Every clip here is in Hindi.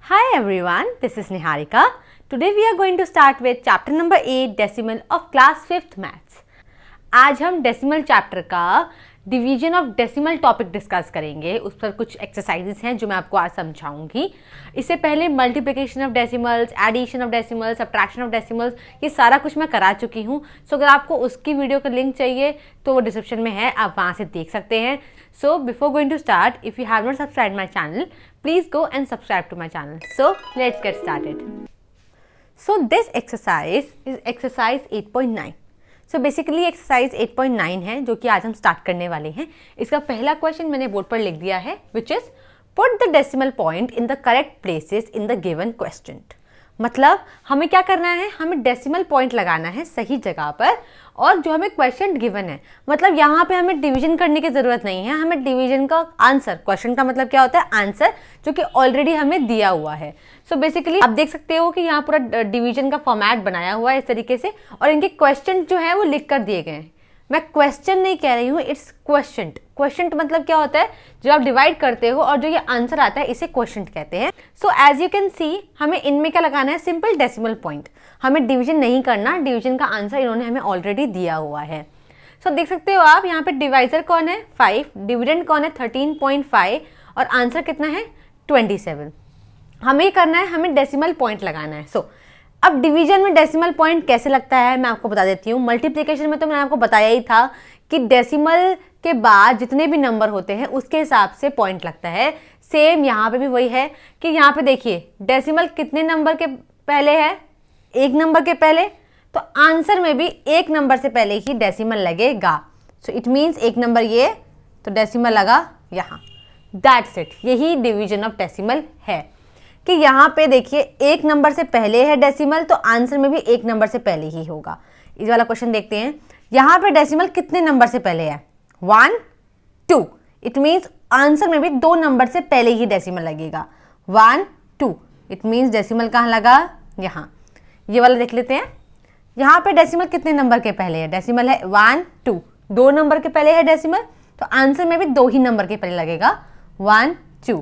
Hi everyone, this is Niharika. Today we are going to start with chapter number 8 decimal of class 5th maths. आज हम डेसिमल चैप्टर का division of decimal topic discuss करेंगे. उस पर कुछ एक्सरसाइजेस हैं जो मैं आपको आज समझाऊंगी. इससे पहले multiplication of decimals, addition of decimals, subtraction of decimals, ये सारा कुछ मैं करा चुकी हूँ. सो अगर आपको उसकी वीडियो का लिंक चाहिए तो वो डिस्क्रिप्शन में है, आप वहाँ से देख सकते हैं. So before going to start, if you have not subscribed my channel, please go and subscribe to my channel. So let's get started. So this exercise is exercise 8.9. So basically exercise 8.9 है जो कि आज हम स्टार्ट करने वाले हैं. इसका पहला क्वेश्चन मैंने बोर्ड पर लिख दिया है, which is put the decimal point in the correct places in the given question. मतलब हमें क्या करना है, हमें डेसिमल पॉइंट लगाना है सही जगह पर, और जो हमें क्वेश्चन गिवन है, मतलब यहाँ पे हमें डिवीजन करने की ज़रूरत नहीं है. हमें डिवीजन का आंसर, क्वेश्चन का मतलब क्या होता है, आंसर, जो कि ऑलरेडी हमें दिया हुआ है. सो बेसिकली आप देख सकते हो कि यहाँ पूरा डिवीजन का फॉर्मेट बनाया हुआ है इस तरीके से, और इनके क्वेश्चन जो है वो लिख कर दिए गए हैं. मैं क्वेश्चन नहीं कह रही हूँ, इट्स क्वेश्चन. क्वेश्चन मतलब क्या होता है, जो आप डिवाइड करते हो और जो ये आंसर आता है इसे क्वेश्चन कहते हैं. So as you can see हमें इनमें क्या लगाना है, सिंपल डेसिमल पॉइंट. हमें डिवीजन नहीं करना, डिवीजन का आंसर इन्होंने हमें ऑलरेडी दिया हुआ है. सो देख सकते हो आप यहाँ पे डिवाइजर कौन है, 5, डिविडेंड कौन है 13.5, और आंसर कितना है 27. हमें करना है, हमें डेसिमल पॉइंट लगाना है. सो अब डिवीजन में डेसिमल पॉइंट कैसे लगता है मैं आपको बता देती हूँ. मल्टीप्लिकेशन में तो मैंने आपको बताया ही था कि डेसिमल के बाद जितने भी नंबर होते हैं उसके हिसाब से पॉइंट लगता है. सेम यहाँ पे भी वही है कि यहाँ पे देखिए डेसिमल कितने नंबर के पहले है, 1 नंबर के पहले, तो आंसर में भी 1 नंबर से पहले ही डेसिमल लगेगा. सो इट मीन्स 1 नंबर ये, तो डेसिमल लगा यहाँ. That's it. यही डिवीजन ऑफ डेसिमल है कि यहाँ पे देखिए 1 नंबर से पहले है डेसिमल, तो आंसर में भी 1 नंबर से पहले ही होगा. इस वाला क्वेश्चन देखते हैं. यहाँ पे डेसिमल कितने नंबर से पहले है, 1, 2. इट मीन्स आंसर में भी 2 नंबर से पहले ही डेसिमल लगेगा, 1, 2. इट मीन्स डेसिमल कहाँ लगा, यहाँ. ये वाला देख लेते हैं. यहाँ पे डेसिमल कितने नंबर के पहले है, डेसिमल है 1, 2. 2 नंबर के पहले है डेसिमल, तो आंसर में भी 2 ही नंबर के पहले लगेगा, 1, 2.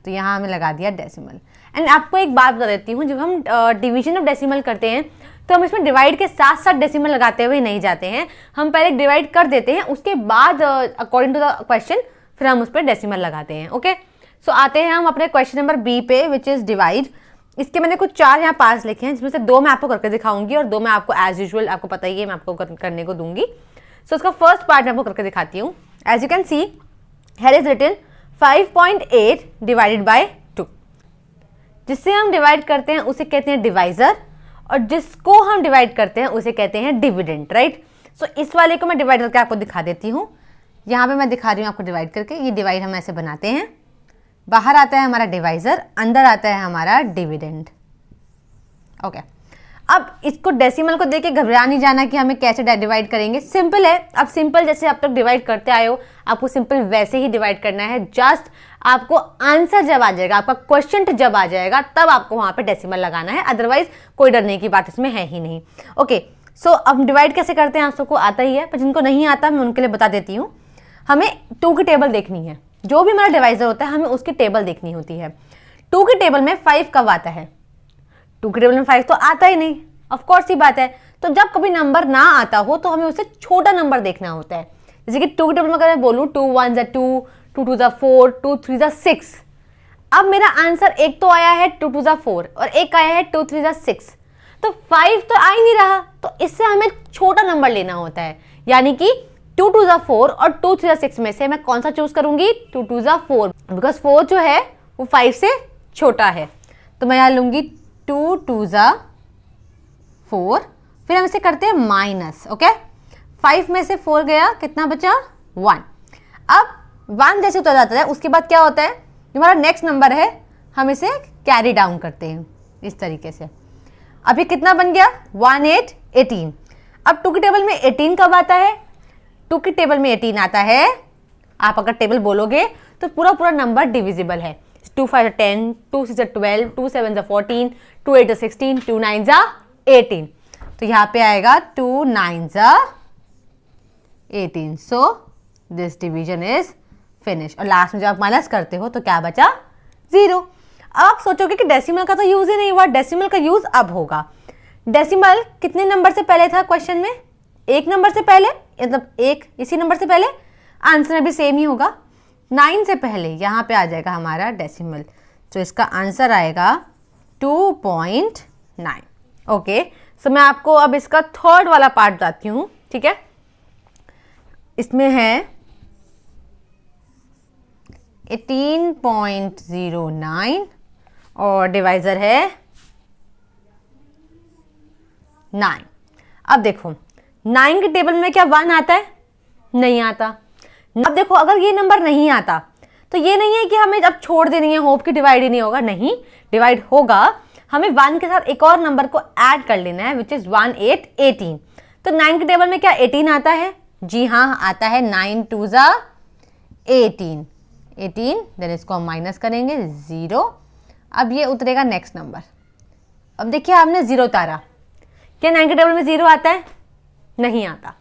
तो यहाँ हमें लगा दिया डेसिमल. एंड आपको एक बात बता देती हूँ, जब हम डिवीजन ऑफ डेसिमल करते हैं तो हम इसमें डिवाइड के साथ साथ डेसिमल लगाते हुए नहीं जाते हैं. हम पहले डिवाइड कर देते हैं, उसके बाद अकॉर्डिंग टू द क्वेश्चन फिर हम उस पर डेसिमल लगाते हैं. ओके, सो आते हैं हम अपने क्वेश्चन नंबर बी पे, विच इज़ डिवाइड. इसके मैंने कुछ 4 यहाँ पास लिखे हैं, जिसमें से 2 मैं आपको करके दिखाऊंगी और 2 मैं आपको एज यूजुअल, आपको पता ही है, मैं आपको करने को दूंगी. सो इसका फर्स्ट पार्ट मैं आपको करके दिखाती हूँ. As you can see here is written 5.8 divided by 2. जिससे हम डिवाइड करते हैं उसे कहते हैं डिवाइजर, और जिसको हम डिवाइड करते हैं उसे कहते हैं डिविडेंड, राइट. सो इस वाले को मैं डिवाइड करके आपको दिखा देती हूँ. यहाँ पे मैं दिखा रही हूँ आपको डिवाइड करके. ये डिवाइड हम ऐसे बनाते हैं, बाहर आता है हमारा डिवाइजर, अंदर आता है हमारा डिविडेंड. ओके, अब इसको डेसिमल को देख के घबरा नहीं जाना कि हमें कैसे डिवाइड करेंगे. सिंपल है. अब सिंपल जैसे अब तक डिवाइड करते आए हो, आपको सिंपल वैसे ही डिवाइड करना है. जस्ट आपको आंसर जब आ जाएगा, आपका क्वेश्चन जब आ जाएगा, तब आपको वहां पे डेसिमल लगाना है. अदरवाइज कोई डरने की बात इसमें है ही नहीं. ओके, सो अब डिवाइड कैसे करते हैं आप सबको आता ही है, पर जिनको नहीं आता मैं उनके लिए बता देती हूँ. हमें 2 की टेबल देखनी है. जो भी हमारा डिवाइजर होता है हमें उसकी टेबल देखनी होती है. 2 की टेबल में 5 कब आता है, 2 की टेबल में 5 तो आता ही नहीं, ऑफ कोर्स ही बात है. तो जब कभी नंबर ना आता हो तो हमें उससे छोटा नंबर देखना होता है. जैसे कि 2 की टेबल में अगर मैं बोलूँ 2 1 2, 2 2 4, 2 3 6. अब मेरा आंसर एक तो आया है 2 2 4 और एक आया है 2 3 6, तो 5 तो आ ही नहीं रहा. तो इससे हमें छोटा नंबर लेना होता है, यानी कि 2 2 4 और 2 3 6 में से मैं कौन सा चूज करूंगी, 2 2 4, बिकॉज 4 जो है वो 5 से छोटा है. तो मैं यहाँ लूंगी 2 2 4. फिर हम इसे करते हैं माइनस. ओके, 5 में से 4 गया, कितना बचा, 1. अब 1 जैसे उतर जाता है उसके बाद क्या होता है, जो हमारा नेक्स्ट नंबर है हम इसे कैरी डाउन करते हैं इस तरीके से. अभी कितना बन गया, 1 8 18. अब 2 की टेबल में 18 कब आता है, 2 की टेबल में 18 आता है. आप अगर टेबल बोलोगे तो पूरा पूरा नंबर डिविजिबल है. 2 5 10, 2 6 12, 2 7 14, 2 8 16, 2 9 18. तो यहाँ पे आएगा 2 9 18. So this division is finish. और लास्ट में जब आप माइनस करते हो तो क्या बचा, 0. अब आप सोचोगे कि डेसिमल का तो यूज ही नहीं हुआ, डेसिमल का यूज अब होगा। डेसिमल कितने नंबर से पहले था क्वेश्चन में? 1 नंबर से पहले, मतलब 1 इसी नंबर से पहले। आंसर भी सेम ही होगा, 9 से पहले यहाँ पे आ जाएगा हमारा डेसिमल। तो इसका आंसर आएगा 2.9। ओके, सो मैं आपको अब इसका थर्ड वाला पार्ट बताती हूँ, ठीक है। इसमें है 18.09 और डिवाइजर है 9। अब देखो 9 के टेबल में क्या 1 आता है? नहीं आता। अब देखो अगर ये नंबर नहीं आता तो ये नहीं है कि हमें अब छोड़ देनी है होप कि डिवाइड ही नहीं होगा, नहीं, डिवाइड होगा। हमें 1 के साथ एक और नंबर को ऐड कर लेना है, विच इज 1 8 18। तो 9 के टेबल में क्या 18 आता है? जी हाँ आता है। 9 2 ज़ा 18, देन इसको हम माइनस करेंगे 0। अब ये उतरेगा नेक्स्ट नंबर। अब देखिए हमने 0 उतारा, क्या 9 के टेबल में 0 आता है? नहीं आता।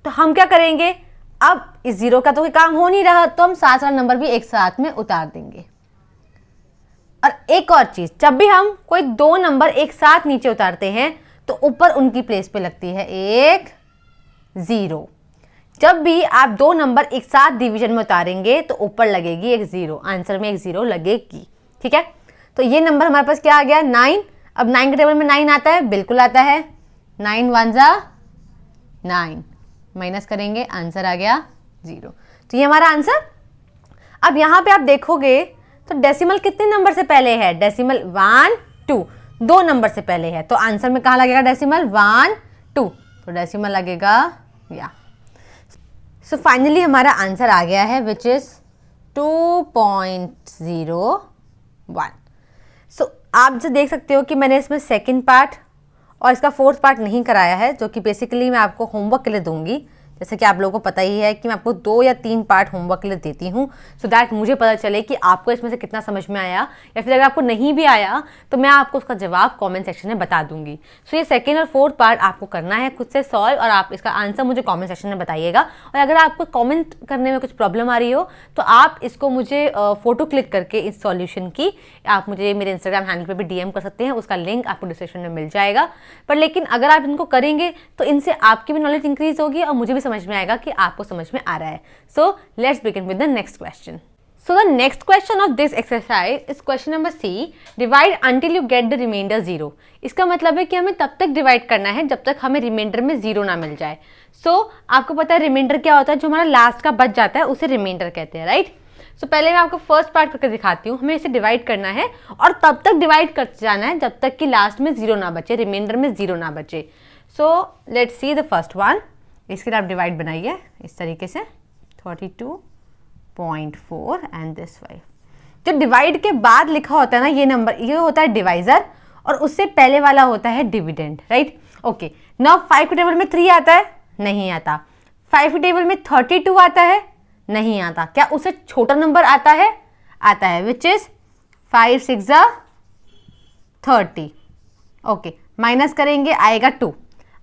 तो हम क्या करेंगे, अब इस 0 का तो कोई काम हो नहीं रहा, तो हम 7 वाला नंबर भी एक साथ में उतार देंगे। और एक और चीज, जब भी हम कोई 2 नंबर एक साथ नीचे उतारते हैं तो ऊपर उनकी प्लेस पे लगती है एक 0। जब भी आप 2 नंबर एक साथ डिवीजन में उतारेंगे तो ऊपर लगेगी एक 0, आंसर में एक 0 लगेगी, ठीक है। तो ये नंबर हमारे पास क्या आ गया? 9। अब 9 के टेबल में 9 आता है? बिल्कुल आता है। 9 1 ज़ा 9, माइनस करेंगे, आंसर आ गया 0। तो ये हमारा आंसर। अब यहाँ पे आप देखोगे तो डेसिमल कितने नंबर से पहले है? डेसिमल 1 2, 2 नंबर से पहले है। तो आंसर में कहाँ लगेगा डेसिमल? 1 2, तो डेसिमल लगेगा या। सो फाइनली हमारा आंसर आ गया है विच इज 2.01। सो आप जो देख सकते हो कि मैंने इसमें सेकंड पार्ट और इसका फोर्थ पार्ट नहीं कराया है, जो कि बेसिकली मैं आपको होमवर्क के लिए दूंगी। जैसे कि आप लोगों को पता ही है कि मैं आपको 2 या 3 पार्ट होमवर्क के लिए देती हूँ, सो दैट मुझे पता चले कि आपको इसमें से कितना समझ में आया, या फिर अगर आपको नहीं भी आया तो मैं आपको उसका जवाब कमेंट सेक्शन में बता दूंगी। सो ये सेकंड और फोर्थ पार्ट आपको करना है खुद से सॉल्व, और आप इसका आंसर मुझे कमेंट सेक्शन में बताइएगा। और अगर आपको कमेंट करने में कुछ प्रॉब्लम आ रही हो तो आप इसको मुझे फोटो क्लिक करके इस सॉल्यूशन की आप मुझे मेरे इंस्टाग्राम हैंडल पर भी DM कर सकते हैं, उसका लिंक आपको डिस्क्रिप्शन में मिल जाएगा। पर लेकिन अगर आप इनको करेंगे तो इनसे आपकी भी नॉलेज इंक्रीज होगी और मुझे भी समझ में आएगा कि आपको समझ में आ रहा है। सो let's begin with the next question. So the next question of this exercise is question number C, divide until you get the remainder 0। इसका मतलब है कि हमें तब तक डिवाइड करना है जब तक हमें रिमाइंडर में 0 ना मिल जाए। आपको पता है रिमाइंडर क्या होता है? जो हमारा लास्ट का बच जाता है उसे रिमाइंडर कहते हैं, राइट। पहले मैं आपको फर्स्ट पार्ट करके दिखाती हूँ। हमें इसे डिवाइड करना है और तब तक डिवाइड करते जाना है जब तक कि लास्ट में 0 ना बचे, रिमाइंडर में 0 ना बचे। Let's see the first one. इसके लिए आप डिवाइड बनाइए इस तरीके से, 32.4 एंड दिस 5। जो डिवाइड के बाद लिखा होता है ना ये नंबर, ये होता है डिवाइजर, और उससे पहले वाला होता है डिविडेंड, राइट। ओके, नाउ 5 के टेबल में 3 आता है? नहीं आता। 5 के टेबल में 32 आता है? नहीं आता। क्या उससे छोटा नंबर आता है? आता है, विच इज 5 6 ज़ा 30। ओके, माइनस करेंगे, आएगा 2।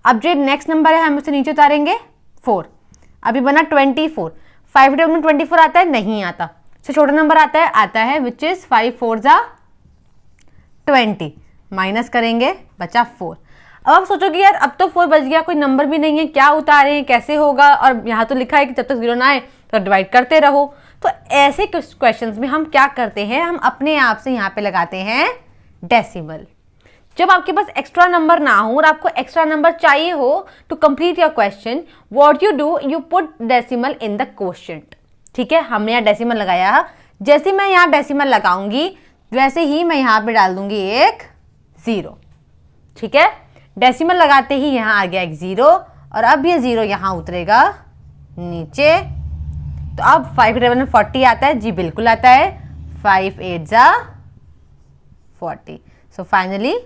अब जो नेक्स्ट नंबर है हम उसे नीचे उतारेंगे 4। अभी बना 24। 5 टेबल में 24 आता है? नहीं आता। उससे छोटा नंबर आता है? आता है, विच इज 5 4 ज़ा 20। माइनस करेंगे, बचा 4। अब आप सोचोगे यार अब तो 4 बच गया, कोई नंबर भी नहीं है, क्या उतारे हैं, कैसे होगा? और यहाँ तो लिखा है कि जब तक 0 ना आए तो डिवाइड करते रहो। तो ऐसे क्वेश्चंस में हम क्या करते हैं, हम अपने आप से यहाँ पे लगाते हैं डेसिमल। जब आपके पास एक्स्ट्रा नंबर ना हो और आपको एक्स्ट्रा नंबर चाहिए हो to complete your question, what you do, you put decimal in the quotient. ठीक है, हमने यहाँ डेसिमल लगाया, जैसे मैं यहाँ डेसिमल लगाऊंगी वैसे ही मैं यहाँ पे डाल दूंगी एक 0। ठीक है, डेसिमल लगाते ही यहाँ आ गया एक 0, और अब ये 0 यहाँ उतरेगा नीचे। तो अब 5 के टेबल में 40 आता है? जी बिल्कुल आता है। 5 8 ज़ा 40। So finally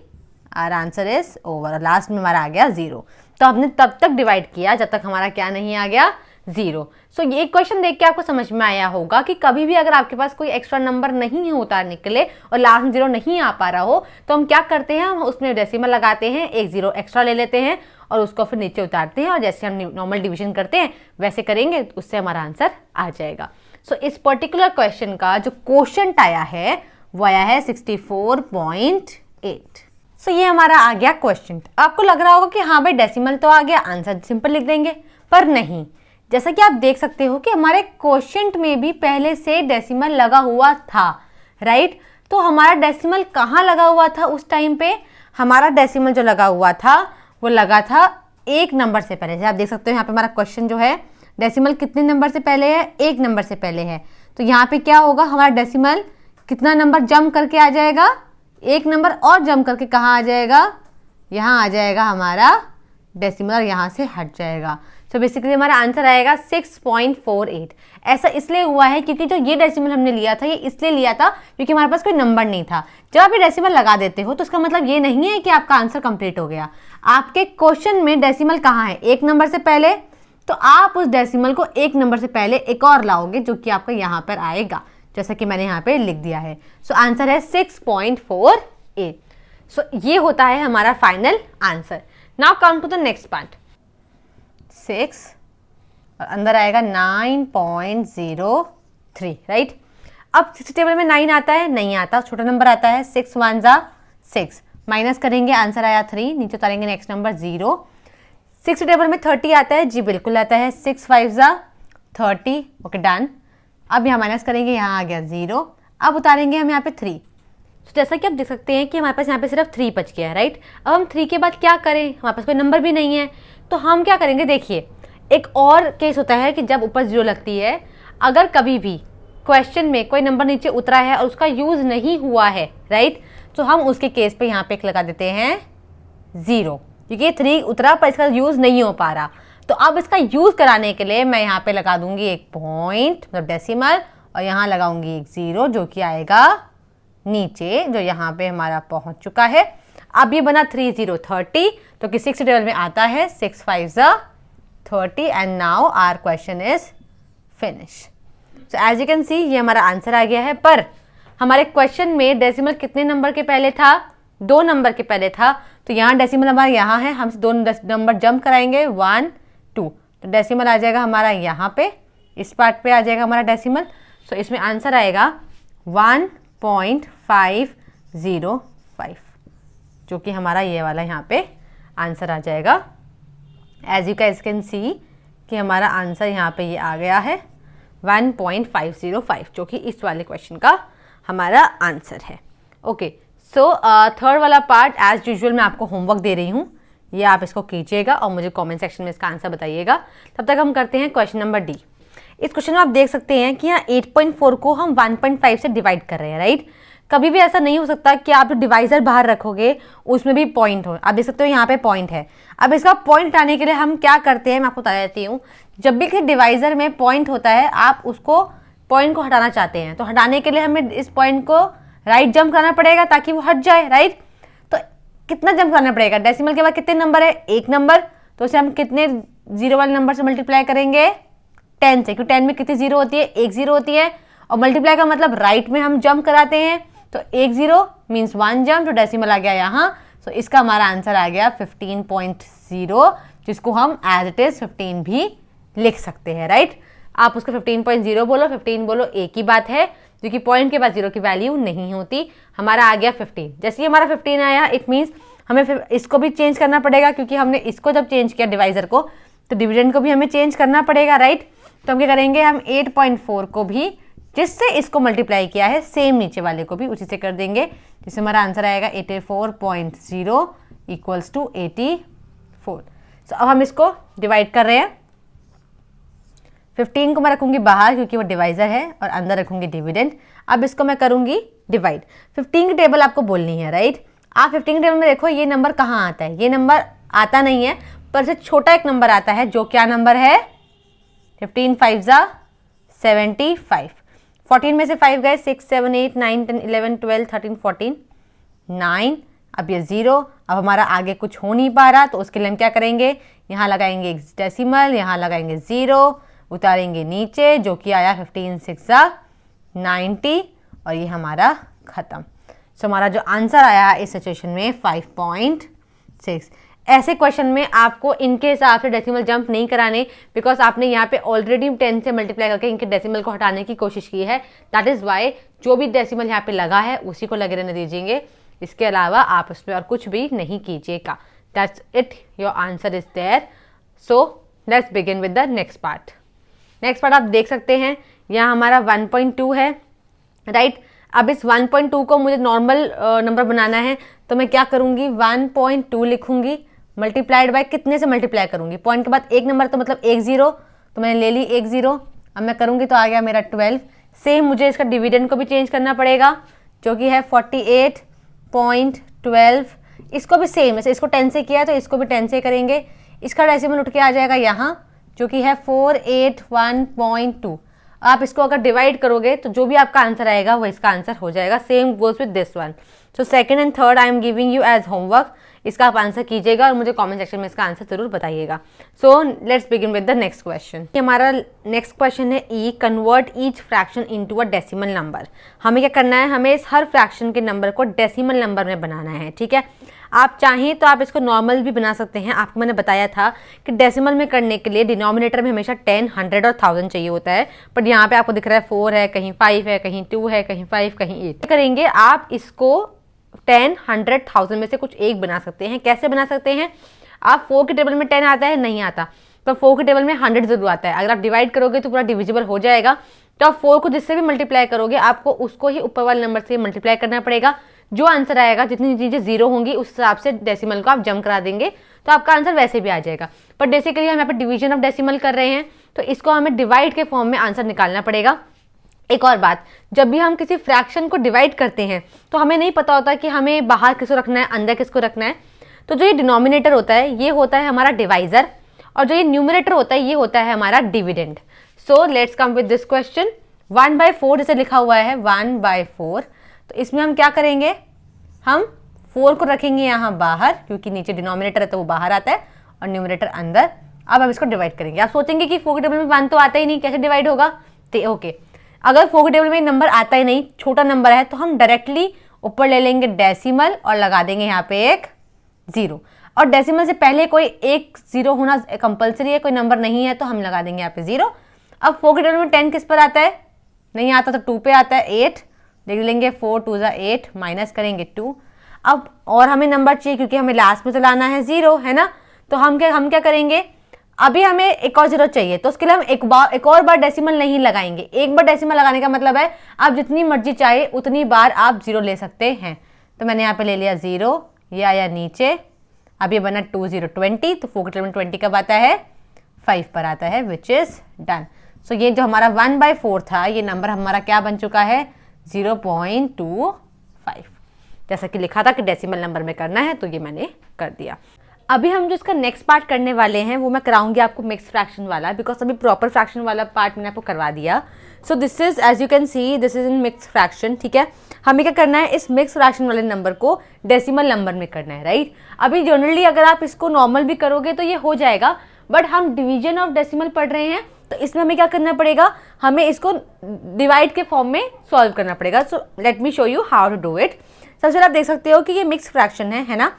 our answer is over. Last में हमारा आ गया 0। तो हमने तब तक डिवाइड किया जब तक हमारा क्या नहीं आ गया, 0। सो ये क्वेश्चन देख के आपको समझ में आया होगा कि कभी भी अगर आपके पास कोई एक्स्ट्रा नंबर नहीं होता निकले और लास्ट में 0 नहीं आ पा रहा हो तो हम क्या करते हैं, हम उसमें डेसिमल लगाते हैं, एक 0 एक्स्ट्रा ले लेते हैं और उसको फिर नीचे उतारते हैं, और जैसे हम नॉर्मल डिवीजन करते हैं वैसे करेंगे, उससे हमारा आंसर आ जाएगा। सो इस पर्टिकुलर क्वेश्चन का जो क्वोशिएंट आया है वो आया है 64.8। सो ये हमारा आ गया क्वेश्चन। आपको लग रहा होगा कि हाँ भाई डेसिमल तो आ गया, आंसर सिंपल लिख देंगे, पर नहीं। जैसा कि आप देख सकते हो कि हमारे क्वेश्चन में भी पहले से डेसिमल लगा हुआ था, राइट। तो हमारा डेसिमल कहाँ लगा हुआ था उस टाइम पे? हमारा डेसिमल जो लगा हुआ था वो लगा था एक नंबर से पहले। आप देख सकते हो यहाँ पे हमारा क्वेश्चन जो है डेसिमल कितने नंबर से पहले है? एक नंबर से पहले है। तो यहाँ पे क्या होगा, हमारा डेसिमल कितना नंबर जंप करके आ जाएगा? एक नंबर और जंप करके कहाँ आ जाएगा? यहाँ आ जाएगा हमारा डेसिमल और यहाँ से हट जाएगा। तो बेसिकली हमारा आंसर आएगा 6.48। ऐसा इसलिए हुआ है क्योंकि जो ये डेसिमल हमने लिया था ये इसलिए लिया था क्योंकि हमारे पास कोई नंबर नहीं था। जब आप ये डेसिमल लगा देते हो तो उसका मतलब ये नहीं है कि आपका आंसर कंप्लीट हो गया। आपके क्वेश्चन में डेसिमल कहाँ है? एक नंबर से पहले। तो आप उस डेसिमल को एक नंबर से पहले एक और लाओगे जो कि आपका यहाँ पर आएगा, जैसा कि मैंने यहाँ पे लिख दिया है। सो आंसर है 6.48। सो ये होता है हमारा final answer. Now come to the next part. 6 और अंदर आएगा 9.03, राइट। अब 6 टेबल में 9 आता है? नहीं आता, छोटा नंबर आता है। 6 1 जा 6, माइनस करेंगे, आंसर आया 3, नीचे उतारेंगे नेक्स्ट नंबर 0। 6 टेबल में 30 आता है? जी बिल्कुल आता है। 6 5 जा 30, ओके डन। अब यहाँ माइनस करेंगे, यहाँ आ गया 0। अब उतारेंगे हम यहाँ पे 3। तो जैसा कि आप देख सकते हैं कि हमारे पास यहाँ पे सिर्फ 3 बच गया है, राइट। अब हम 3 के बाद क्या करें? हमारे पास कोई नंबर भी नहीं है, तो हम क्या करेंगे? देखिए, एक और केस होता है कि जब ऊपर 0 लगती है, अगर कभी भी क्वेश्चन में कोई नंबर नीचे उतरा है और उसका यूज नहीं हुआ है, राइट, तो हम उसके केस पे यहाँ पे एक लगा देते हैं 0, क्योंकि 3 उतरा पर इसका यूज नहीं हो पा रहा। तो अब इसका यूज कराने के लिए मैं यहाँ पे लगा दूंगी एक पॉइंट, मतलब डेसिमल, और यहाँ लगाऊंगी एक 0 जो कि आएगा नीचे, जो यहाँ पे हमारा पहुंच चुका है। अब ये बना 3 0 30, तो कि 6 टेबल में आता है 6 5 जा 30 and now our question is finish. So as you can see ये हमारा आंसर आ गया है। पर हमारे क्वेश्चन में डेसिमल कितने नंबर के पहले था? 2 नंबर के पहले था। तो यहाँ डेसिमल हमारा यहाँ है, हम 2 नंबर जंप कराएंगे 1 2, तो डेसिमल आ जाएगा हमारा यहाँ पे, इस पार्ट पे आ जाएगा हमारा डेसिमल। सो इसमें आंसर आएगा 1.505, जो कि हमारा ये वाला यहाँ पे आंसर आ जाएगा। एज यू कैन सी कि हमारा आंसर यहाँ पे ये आ गया है 1.505, जो कि इस वाले क्वेश्चन का हमारा आंसर है। ओके, सो थर्ड वाला पार्ट एज यूजुअल मैं आपको होमवर्क दे रही हूँ, ये आप इसको कीजिएगा और मुझे कमेंट सेक्शन में इसका आंसर बताइएगा। तब तक हम करते हैं क्वेश्चन नंबर डी। इस क्वेश्चन में आप देख सकते हैं कि यहाँ 8.4 को हम 1.5 से डिवाइड कर रहे हैं, राइट। कभी भी ऐसा नहीं हो सकता कि आप जो डिवाइजर बाहर रखोगे उसमें भी पॉइंट हो। आप देख सकते हो यहाँ पे पॉइंट है। अब इसका पॉइंट हटाने के लिए हम क्या करते हैं, मैं आपको बता देती हूँ। जब भी किसी डिवाइजर में पॉइंट होता है, आप उसको पॉइंट को हटाना चाहते हैं, तो हटाने के लिए हमें इस पॉइंट को राइट जंप करना पड़ेगा ताकि वो हट जाए, राइट। तो कितना जंप करना पड़ेगा? डेसिमल के बाद कितने नंबर है? 1 नंबर, तो उसे हम कितने 0 वाले नंबर से मल्टीप्लाई करेंगे? 10 से, क्योंकि 10 में कितनी 0 होती है? 1 0 होती है। और मल्टीप्लाई का मतलब राइट में हम जंप कराते हैं, तो 1 0 मीन्स 1 जंप, तो डेसिमल आ गया यहाँ। सो इसका हमारा आंसर आ गया 15.0, जिसको हम एज इट इज 15 भी लिख सकते हैं, राइट। आप उसको 15.0 बोलो, 15 बोलो, एक ही बात है, क्योंकि पॉइंट के बाद 0 की वैल्यू नहीं होती। हमारा आ गया 15। जैसे ही हमारा 15 आया, इट मीन्स हमें फिर इसको भी चेंज करना पड़ेगा, क्योंकि हमने इसको जब चेंज किया डिवाइजर को, तो डिविडेंड को भी हमें चेंज करना पड़ेगा, राइट। तो हम क्या करेंगे? हम 8.4 को भी जिससे इसको मल्टीप्लाई किया है सेम नीचे वाले को भी उसी से कर देंगे, जिससे हमारा आंसर आएगा 84.0 इक्वल्स टू 84। सो अब हम इसको डिवाइड कर रहे हैं। 15 को मैं रखूंगी बाहर क्योंकि वो डिवाइजर है, और अंदर रखूंगी डिविडेंड। अब इसको मैं करूंगी डिवाइड। 15 की टेबल आपको बोलनी है, राइट। आप 15 की टेबल में देखो ये नंबर कहाँ आता है? ये नंबर आता नहीं है, पर से छोटा एक नंबर आता है, जो क्या नंबर है? 15 5 जा 75। 14 में से 5 गए, 6 7 8 9 10 11 12 13 14 9। अब ये 0। अब हमारा आगे कुछ हो नहीं पा रहा, तो उसके लिए हम क्या करेंगे? यहाँ लगाएंगे एक डेसिमल, यहाँ लगाएंगे 0, उतारेंगे नीचे, जो कि आया 15 6 जा 90, और ये हमारा खत्म। सो हमारा जो आंसर आया इस सिचुएशन में 5.6। ऐसे क्वेश्चन में आपको इनके हिसाब से डेसिमल जंप नहीं कराने, बिकॉज आपने यहाँ पे ऑलरेडी 10 से मल्टीप्लाई करके इनके डेसिमल को हटाने की कोशिश की है। दैट इज वाई जो भी डेसिमल यहाँ पे लगा है उसी को लगे रहने दीजिएंगे, इसके अलावा आप उसमें और कुछ भी नहीं कीजिएगा। That's it, your answer is there. So let's begin with the next part. Next part आप देख सकते हैं, यहाँ हमारा 1.2 है, राइट। अब इस 1.2 को मुझे नॉर्मल नंबर बनाना है, तो मैं क्या करूंगी, 1.2 लिखूंगी, मल्टीप्लाइड बाय कितने से मल्टीप्लाई करूंगी, पॉइंट के बाद एक नंबर, तो मतलब 1 0, तो मैंने ले ली 1 0। अब मैं करूंगी तो आ गया मेरा 12। सेम मुझे इसका डिविडेंड को भी चेंज करना पड़ेगा, जो कि है 48.12। इसको भी सेम, जैसे इसको 10 से किया तो इसको भी 10 से करेंगे। इसका डेसिमल उठ के आ जाएगा यहाँ, जो कि है 481.2। आप इसको अगर डिवाइड करोगे तो जो भी आपका आंसर आएगा वो इसका आंसर हो जाएगा। Same goes with this one. So second and third I am giving you as homework, इसका आप आंसर कीजिएगा और मुझे कमेंट सेक्शन में इसका आंसर जरूर बताइएगा। So let's begin with the next question. हमारा नेक्स्ट क्वेश्चन है E, convert each fraction into a decimal number. हमें क्या करना है, हमें इस हर फ्रैक्शन के नंबर को डेसिमल नंबर में बनाना है, ठीक है। आप चाहें तो आप इसको नॉर्मल भी बना सकते हैं। आपको मैंने बताया था कि डेसिमल में करने के लिए डिनोमिनेटर में हमेशा 10, 100 और 1000 चाहिए होता है, बट यहाँ पे आपको दिख रहा है 4 है, कहीं 5 है, कहीं 2 है, कहीं 5, कहीं 8 करेंगे। आप इसको 10, 100, 1000 में से कुछ एक बना सकते हैं। कैसे बना सकते हैं, आप 4 के टेबल में 10 आता है, नहीं आता, तो 4 के टेबल में 100 जरूर आता है। अगर आप डिवाइड करोगे तो पूरा डिविजिबल हो जाएगा, तो आप 4 को जिससे भी मल्टीप्लाई करोगे आपको उसको ही ऊपर वाले नंबर से मल्टीप्लाई करना पड़ेगा। जो आंसर आएगा, जितनी चीजें 0 होंगी उस हिसाब से डेसिमल को आप जम करा देंगे, तो आपका आंसर वैसे भी आ जाएगा। पर बेसिकली हम यहाँ पे डिवीजन ऑफ डेसिमल कर रहे हैं, तो इसको हमें डिवाइड के फॉर्म में आंसर निकालना पड़ेगा। एक और बात, जब भी हम किसी फ्रैक्शन को डिवाइड करते हैं तो हमें नहीं पता होता कि हमें बाहर किसको रखना है, अंदर किसको रखना है। तो जो ये डिनोमिनेटर होता है ये होता है हमारा डिवाइजर, और जो ये न्यूमरेटर होता है ये होता है हमारा dividend. So let's come with this question. 1/4 जैसे लिखा हुआ है, 1/4, तो इसमें हम क्या करेंगे, हम 4 को रखेंगे यहाँ बाहर, क्योंकि नीचे डिनोमिनेटर है तो वो बाहर आता है और न्यूमरेटर अंदर। अब हम इसको डिवाइड करेंगे। आप सोचेंगे कि 4 के टेबल में 1 तो आता ही नहीं, कैसे डिवाइड होगा, तो ओके, अगर 4 के टेबल में नंबर आता ही नहीं, छोटा नंबर है, तो हम डायरेक्टली ऊपर ले लेंगे डेसिमल और लगा देंगे यहाँ पे एक 0। और डेसिमल से पहले कोई एक 0 होना कंपलसरी है, कोई नंबर नहीं है तो हम लगा देंगे यहाँ पे 0। अब 4 के टेबल में 10 किस पर आता है, नहीं आता, तो 2 पे आता है, 8 देख लेंगे, 4 2 8, माइनस करेंगे 2। अब और हमें नंबर चाहिए क्योंकि हमें लास्ट में तो लाना है 0, है ना, तो हम क्या करेंगे, अभी हमें एक और 0 चाहिए, तो उसके लिए हम एक और बार डेसिमल नहीं लगाएंगे। एक बार डेसिमल लगाने का मतलब है आप जितनी मर्जी चाहे उतनी बार आप 0 ले सकते हैं। तो मैंने यहाँ पे ले लिया 0, ये आया नीचे, अब ये बना 2 0 20, तो 4 के टेबल में 20 कब आता है, 5 पर आता है, विच इज डन। सो ये जो हमारा 1/4 था, ये नंबर हमारा क्या बन चुका है, 0.25। जैसा कि लिखा था कि डेसिमल नंबर में करना है, तो ये मैंने कर दिया। अभी हम जो इसका नेक्स्ट पार्ट करने वाले हैं वो मैं कराऊंगी आपको मिक्स फ्रैक्शन वाला, बिकॉज अभी प्रॉपर फ्रैक्शन वाला पार्ट मैंने आपको करवा दिया। So this is, as you can see, this is in mix fraction, ठीक है। हमें क्या करना है, इस मिक्स फ्रैक्शन वाले नंबर को डेसिमल नंबर में करना है, राइट। अभी जनरली अगर आप इसको नॉर्मल भी करोगे तो ये हो जाएगा, बट हम डिवीजन ऑफ डेसिमल पढ़ रहे हैं, तो इसमें हमें क्या करना पड़ेगा, हमें इसको डिवाइड के फॉर्म में सॉल्व करना पड़ेगा। So let me show you how to do it. सबसे पहले आप देख सकते हो कि ये मिक्स फ्रैक्शन है ना।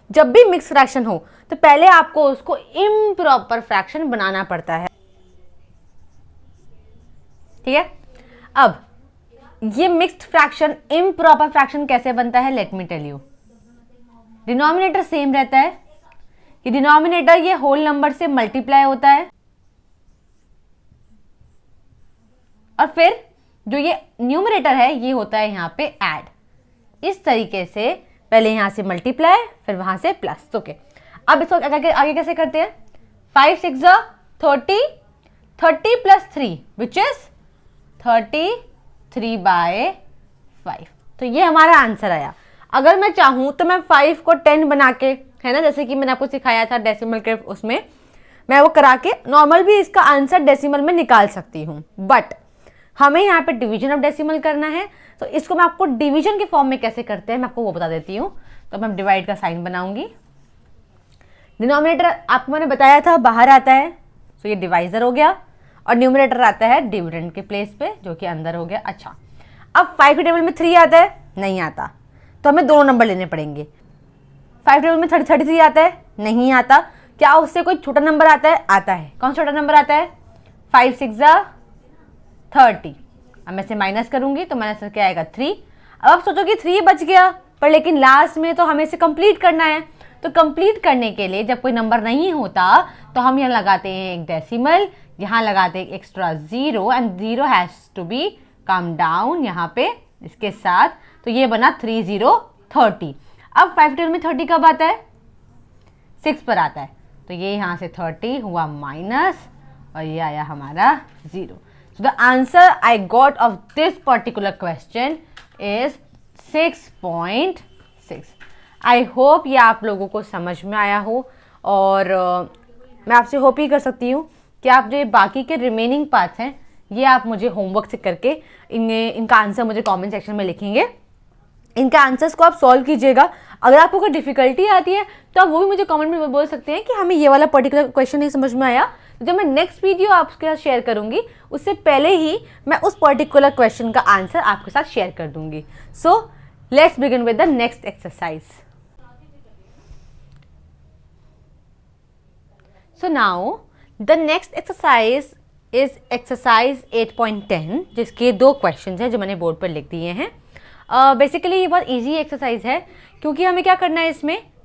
जब भी मिक्स फ्रैक्शन हो तो पहले आपको उसको इम्प्रॉपर फ्रैक्शन बनाना पड़ता है, ठीक है। अब ये मिक्स्ड फ्रैक्शन, इम्प्रॉपर फ्रैक्शन कैसे बनता है, let me tell you. Denominator same रहता है, ये डिनोमिनेटर ये होल नंबर से मल्टीप्लाई होता है, और फिर जो ये न्यूमरेटर है ये होता है यहाँ पे ऐड। इस तरीके से पहले यहां से मल्टीप्लाई, फिर वहां से प्लस, ओके। अब इसको आगे कैसे करते हैं, 5 6 30, 30 + 3 विच इज 33/5। तो ये हमारा आंसर आया। अगर मैं चाहूं तो मैं 5 को 10 बना के, है ना, जैसे कि मैंने आपको सिखाया था डेसिमल के उसमें, मैं वो करा के नॉर्मल भी इसका आंसर डेसिमल में निकाल सकती हूँ, बट हमें यहाँ पे डिवीजन ऑफ डेसिमल करना है। तो इसको मैं आपको डिवीजन के फॉर्म में कैसे करते हैं मैं आपको वो बता देती हूँ। तो मैं डिवाइड का साइन बनाऊंगी, डिनोमिनेटर आपको मैंने बताया था बाहर आता है, तो ये डिवाइजर हो गया, और न्यूमरेटर आता है डिविडेंड के प्लेस पे, जो कि अंदर हो गया। अच्छा, अब 5 के टेबल में 3 आता है, नहीं आता, तो हमें दोनों नंबर लेने पड़ेंगे। 5 टेबल में 33 आता है? नहीं आता। क्या उससे कोई छोटा नंबर आता है? आता है। कौन सा छोटा नंबर आता है? 5 6 30। अब मैं से माइनस करूंगी तो माइनस क्या आएगा? 3। अब आप सोचो कि 3 बच गया, पर लेकिन लास्ट में तो हमें इसे कंप्लीट करना है। तो कंप्लीट करने के लिए जब कोई नंबर नहीं होता तो हम यहाँ लगाते हैं एक डेसिमल, यहाँ लगाते हैं extra 0 and 0 has to be come down यहाँ पे इसके साथ। तो ये बना 3030। अब 5 टेबल में 30 कब आता है? 6 पर आता है। तो ये यहाँ से 30 हुआ माइनस और ये आया हमारा 0। So the answer I got of this particular question is 6.6. I hope ये आप लोगों को समझ में आया हो और मैं आपसे होप ही कर सकती हूँ कि आप जो बाकी के रिमेनिंग पार्ट्स हैं ये आप मुझे होमवर्क से करके इनका आंसर मुझे कमेंट सेक्शन में लिखेंगे। इनके आंसर्स को आप सॉल्व कीजिएगा। अगर आपको कोई डिफिकल्टी आती है तो आप वो भी मुझे कमेंट में बोल सकते हैं कि हमें ये वाला पर्टिकुलर क्वेश्चन नहीं समझ में आया। तो जब मैं नेक्स्ट वीडियो आपके साथ शेयर करूंगी उससे पहले ही मैं उस पर्टिकुलर क्वेश्चन का आंसर आपके साथ शेयर कर दूंगी। सो let's begin with the next exercise. So now the next exercise is exercise 8.10 जिसके 2 क्वेश्चन हैं जो मैंने बोर्ड पर लिख दिए हैं। बेसिकली ये बहुत इजी एक्सरसाइज है क्योंकि हमें क्या करना है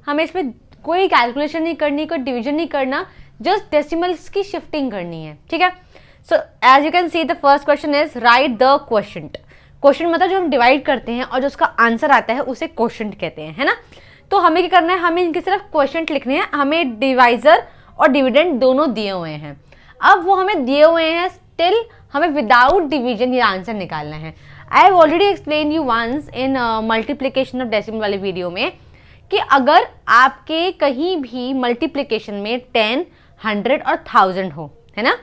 हमें इसमें कोई कैलकुलेशन नहीं करनी, कोई डिवीजन नहीं करना, जस्ट डेसिमल्स की शिफ्टिंग करनी है। ठीक है। So as you can see the first question is right the quotient. Quotient मतलब जो हम डिवाइड करते हैं और जो उसका आंसर आता है उसे क्वोशिएंट कहते हैं, है ना। तो हमें क्या करना है, हमें इनके सिर्फ क्वोशिएंट लिखने हैं। हमें डिवाइजर और डिविडेंड दोनों दिए हुए हैं। अब वो हमें दिए हुए हैं, स्टिल हमें विदाउट डिवीजन ये आंसर निकालना है। I have already explain you once in multiplication of decimal वाले वीडियो में कि अगर आपके कहीं भी मल्टीप्लीकेशन में 10, 100 और 1000 हो, है ना,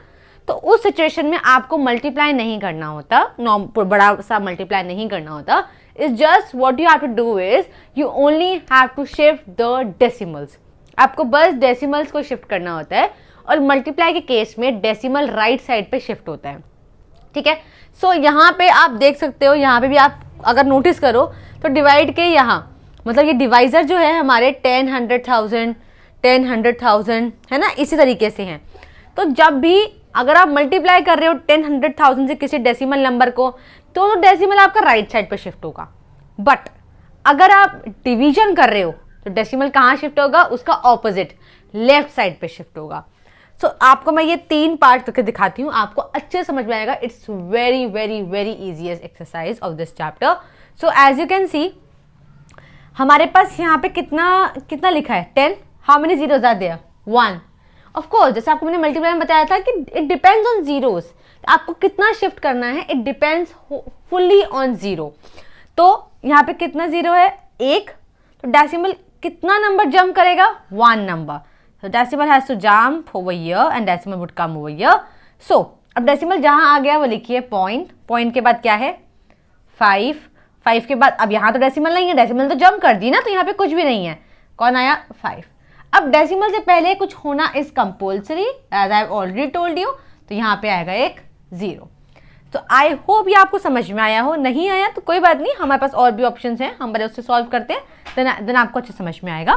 तो उस सिचुएशन में आपको मल्टीप्लाई नहीं करना होता, बड़ा सा मल्टीप्लाई नहीं करना होता। It's just what you have to do is you only have to shift the decimals. आपको बस डेसिमल्स को शिफ्ट करना होता है और मल्टीप्लाई के केस में डेसिमल राइट साइड पे शिफ्ट होता है। ठीक है। सो यहाँ पे आप देख सकते हो, यहाँ पे भी आप अगर नोटिस करो तो डिवाइड के यहाँ मतलब ये डिवाइजर जो है हमारे 10, 100,000, 10, 100,000 है ना, इसी तरीके से हैं। तो जब भी अगर आप मल्टीप्लाई कर रहे हो 10, 100,000 से किसी डेसिमल नंबर को तो डेसिमल आपका राइट साइड पे शिफ्ट होगा। बट अगर आप डिवीजन कर रहे हो तो डेसिमल कहाँ शिफ्ट होगा? उसका ऑपोजिट लेफ्ट साइड पे शिफ्ट होगा। सो आपको मैं ये 3 पार्ट करके दिखाती हूँ, आपको अच्छे समझ में आएगा। It's very very very easiest exercise of this chapter. So as you can see हमारे पास यहाँ पे कितना लिखा है? 10। How many zeros are there? 1। Of course जैसे आपको मैंने मल्टीप्लाई में बताया था कि इट डिपेंड्स ऑन जीरोज। आपको कितना शिफ्ट करना है, इट डिपेंड्स फुल्ली ऑन 0। तो यहाँ पे कितना 0 है? 1। तो डेसिमल कितना नंबर जंप करेगा? 1 number. So decimal has to jump over here and decimal would come over here. So अब डेसिमल जहां आ गया वो लिखिए पॉइंट। पॉइंट के बाद क्या है? 5। 5 के बाद अब यहाँ तो डेसिमल नहीं है, डेसिमल तो जंप कर दी ना, तो यहाँ पे कुछ भी नहीं है। कौन आया? 5। अब डेसिमल से पहले कुछ होना is compulsory as I have already told you. तो यहाँ पे आएगा एक 0। तो आई होप ये आपको समझ में आया हो। नहीं आया तो कोई बात नहीं, हमारे पास और भी ऑप्शंस हैं, हम बड़े उससे सॉल्व करते हैं, देन आपको अच्छे समझ में आएगा।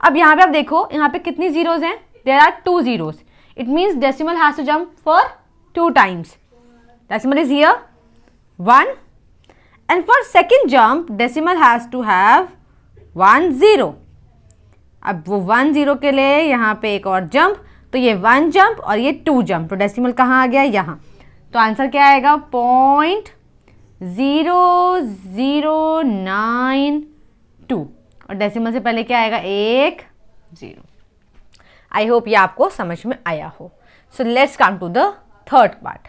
अब यहाँ पे आप देखो, यहाँ पे कितनी जीरोज हैं? There are 2 zeros. It means decimal has to jump for 2 times. Decimal is here 1, and for second jump decimal has to have 1 0. अब वो 1 0 के लिए यहाँ पे एक और जंप, तो ये 1 जंप और ये 2 जंप। तो डेसिमल कहाँ आ गया? यहाँ। तो आंसर क्या आएगा? 0.0092 और डेसिमल से पहले क्या आएगा? 1 0। आई होप ये आपको समझ में आया हो। So let's come to the third part.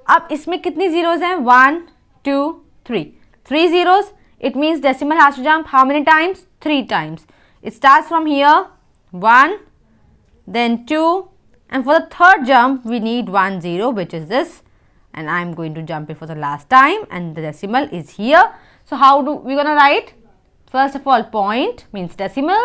अब इसमें कितनी जीरोज हैं? 1 2 3। 3 zeros. It means decimal has to jump how many times? 3 times. It starts from here 1, then 2, and for the third jump we need 1 0, which is this, and I'm going to jump it for the last time, and the decimal is here. So how do we gonna write? First of all, point means decimal,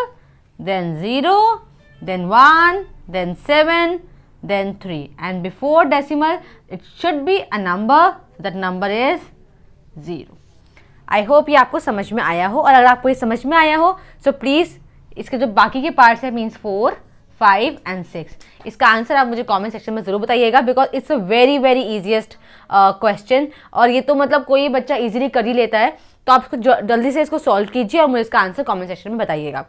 then 0, then 1, then 7, then 3, and before decimal it should be a number. So that number is 0. I hope ये आपको समझ में आया हो, और अगर आपको ये समझ में आया हो सो प्लीज़ इसके जो बाकी के पार्ट्स हैं मीन्स 4, 5 एंड 6। इसका आंसर आप मुझे कमेंट सेक्शन में ज़रूर बताइएगा, because it's a very very easiest question, और ये तो मतलब कोई बच्चा इजीली कर ही लेता है। तो आप इसको जल्दी से इसको सॉल्व कीजिए और मुझे इसका आंसर कमेंट सेक्शन में बताइएगा।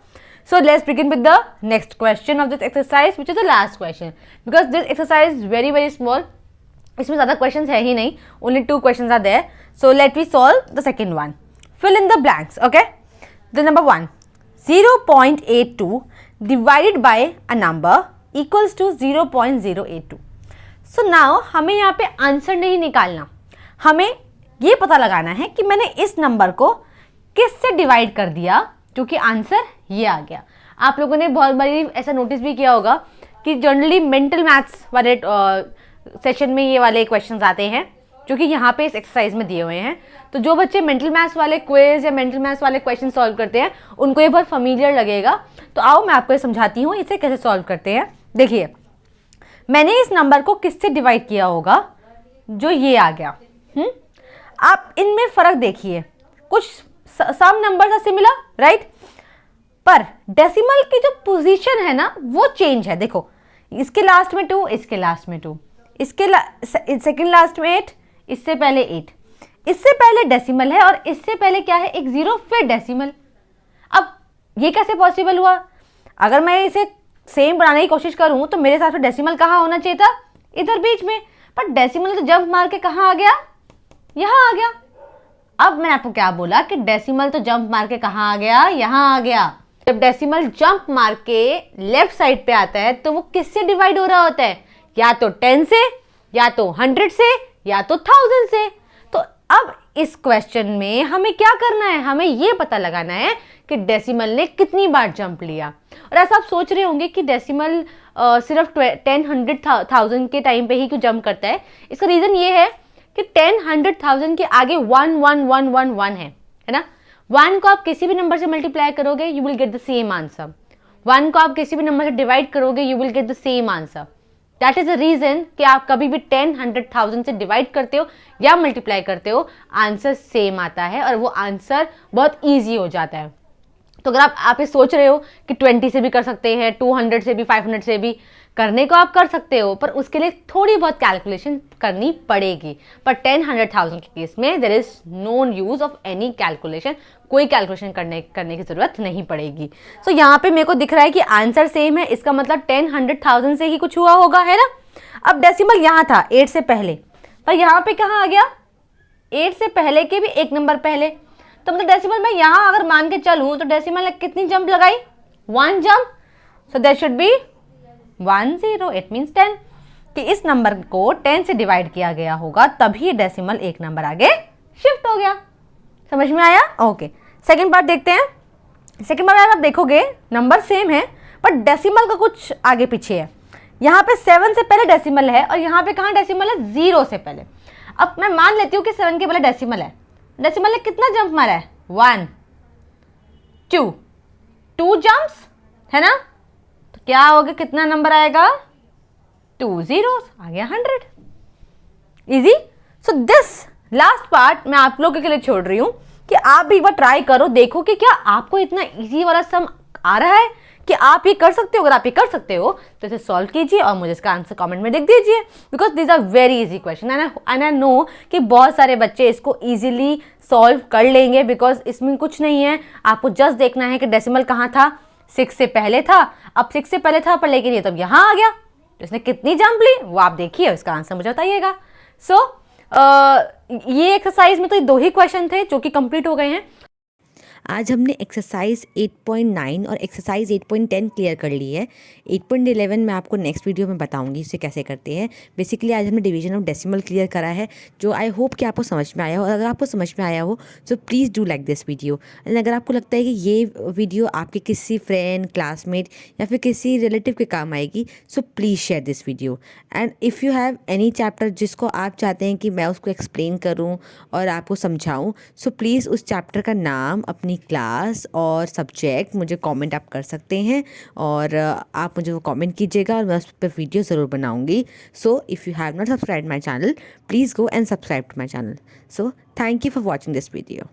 So let's begin with the next question of this exercise, which is the last question, because this exercise is very very small. इसमें ज़्यादा क्वेश्चन है ही नहीं, only 2 question are there. So let we solve the second one. Fill in the blanks, okay. The number 1, 0.82 divided by a number equals to 0.082. So now हमें यहाँ पे आंसर नहीं निकालना, हमें ये पता लगाना है कि मैंने इस नंबर को किससे डिवाइड कर दिया जो कि आंसर ये आ गया। आप लोगों ने बहुत बारी ऐसा नोटिस भी किया होगा कि जनरली मेंटल मैथ्स वाले सेशन में ये वाले क्वेश्चंस आते हैं जो कि यहाँ पे इस एक्सरसाइज में दिए हुए हैं। तो जो बच्चे मेंटल मैथ्स वाले क्विज या मेंटल मैथ्स वाले क्वेश्चन सॉल्व करते हैं उनको ये बहुत फैमिलियर लगेगा। तो आओ मैं आपको ये समझाती हूँ इसे कैसे सॉल्व करते हैं। देखिए, मैंने इस नंबर को किससे डिवाइड किया होगा जो ये आ गया। आप इनमें फर्क देखिए, कुछ some numbers are similar, right, पर डेसिमल की जो पोजीशन है ना वो चेंज है। देखो, इसके लास्ट में 2, इसके लास्ट में 2, इसके सेकंड लास्ट में 8, इससे पहले 8, इससे पहले डेसिमल है और इससे पहले क्या है, एक 0 फिर डेसिमल। अब ये कैसे पॉसिबल हुआ? अगर मैं इसे सेम बनाने की कोशिश करूं तो मेरे हिसाब से डेसिमल कहाँ होना चाहिए था, इधर बीच में, पर डेसिमल तो जंप मार के कहाँ आ गया, यहाँ आ गया। अब मैंने आपको क्या बोला कि डेसिमल तो जंप मार के कहाँ आ गया, यहाँ आ गया। जब डेसिमल जंप मार के लेफ्ट साइड पे आता है तो वो किससे डिवाइड हो रहा होता है, या तो 10 से, या तो 100 से, या तो 1000 से। तो अब इस क्वेश्चन में हमें क्या करना है, हमें ये पता लगाना है कि डेसिमल ने कितनी बार जंप लिया। और ऐसा आप सोच रहे होंगे कि डेसिमल सिर्फ 10, 100, 1000 के टाइम पे ही क्यों जंप करता है। इसका रीजन ये है कि 10, 100, 1000 के आगे 1, 1, 1, 1, 1 है ना। 1 को आप किसी भी नंबर से मल्टीप्लाई करोगे you will get the same answer. 1 को आप किसी भी नंबर से डिवाइड करोगे you will get the same answer. That is the reason कि आप कभी भी 10, 100, 1000 से डिवाइड करते हो या मल्टीप्लाई करते हो, आंसर सेम आता है और वो आंसर बहुत ईजी हो जाता है। तो अगर आप ये सोच रहे हो कि 20 से भी कर सकते हैं, 200 से भी, 500 से भी करने को आप कर सकते हो, पर उसके लिए थोड़ी बहुत कैलकुलेशन करनी पड़ेगी। पर 10, 100, 1000 के केस में there is no use of any calculation, कोई कैलकुलेशन करने की जरूरत नहीं पड़ेगी। सो यहाँ पे मेरे को दिख रहा है कि आंसर सेम है, इसका मतलब 10, 100, 1000 से ही कुछ हुआ होगा, है ना। अब डेसिमल यहाँ था 8 से पहले, पर यहाँ पे कहाँ आ गया, 8 से पहले के भी एक नंबर पहले। तो मतलब डेसिमल मैं यहाँ अगर मान के चलूँ तो डेसिमल ने कितनी जंप लगाई, 1 jump. So that should be 1, 0, it means 10, कि इस नंबर को 10 से डिवाइड किया गया होगा तभी डेसिमल एक नंबर आगे शिफ्ट हो गया। समझ में आया? ओके, सेकेंड पार्ट देखते हैं। सेकेंड पार्ट आप देखोगे नंबर सेम है पर डेसिमल का कुछ आगे पीछे है। यहाँ पे 7 से पहले डेसिमल है और यहाँ पे कहाँ डेसिमल है, 0 से पहले। अब मैं मान लेती हूँ कि 7 के पहले डेसिमल है। डेसिमल ने कितना जंप मारा है, 1, 2 जंप्स, है ना। तो क्या होगा, कितना नंबर आएगा, 2 zeros, आ गया 100। Easy. So this last part मैं आप लोगों के लिए छोड़ रही हूँ कि आप भी एक बार ट्राई करो, देखो कि क्या आपको इतना इजी वाला सम आ रहा है कि आप ये कर सकते हो। अगर आप ये कर सकते हो तो इसे सॉल्व कीजिए और मुझे इसका आंसर कमेंट में लिख दीजिए, because this are very easy question and I know कि बहुत सारे बच्चे इसको इजीली सॉल्व कर लेंगे, बिकॉज इसमें कुछ नहीं है। आपको जस्ट देखना है कि डेसिमल कहाँ था, 6 से पहले था। अब 6 से पहले था पर लेकिन ये तो यहाँ आ गया, तो इसने कितनी जंप ली वो आप देखिए, इसका आंसर मुझे बताइएगा। सो ये एक्सरसाइज में तो 2 ही क्वेश्चन थे जो कि कंप्लीट हो गए हैं। आज हमने एक्सरसाइज 8.9 और एक्सरसाइज 8.10 क्लियर कर ली है। 8.11 मैं आपको नेक्स्ट वीडियो में बताऊंगी इसे कैसे करते हैं। बेसिकली आज हमने डिवीजन ऑफ डेसिमल क्लियर करा है, जो आई होप कि आपको समझ में आया हो। अगर आपको समझ में आया हो तो please do like this video. And अगर आपको लगता है कि ये वीडियो आपके किसी फ्रेंड, क्लासमेट या फिर किसी रिलेटिव के काम आएगी, so please share this video. And if you have any chapter जिसको आप चाहते हैं कि मैं उसको एक्सप्लेन करूँ और आपको समझाऊँ, सो प्लीज़ उस चैप्टर का नाम, अपनी क्लास और सब्जेक्ट मुझे कमेंट आप कर सकते हैं और आप मुझे वो कमेंट कीजिएगा और मैं उस पर वीडियो ज़रूर बनाऊंगी। So if you have not subscribe my channel, please go and subscribe to my channel. So thank you for watching this video.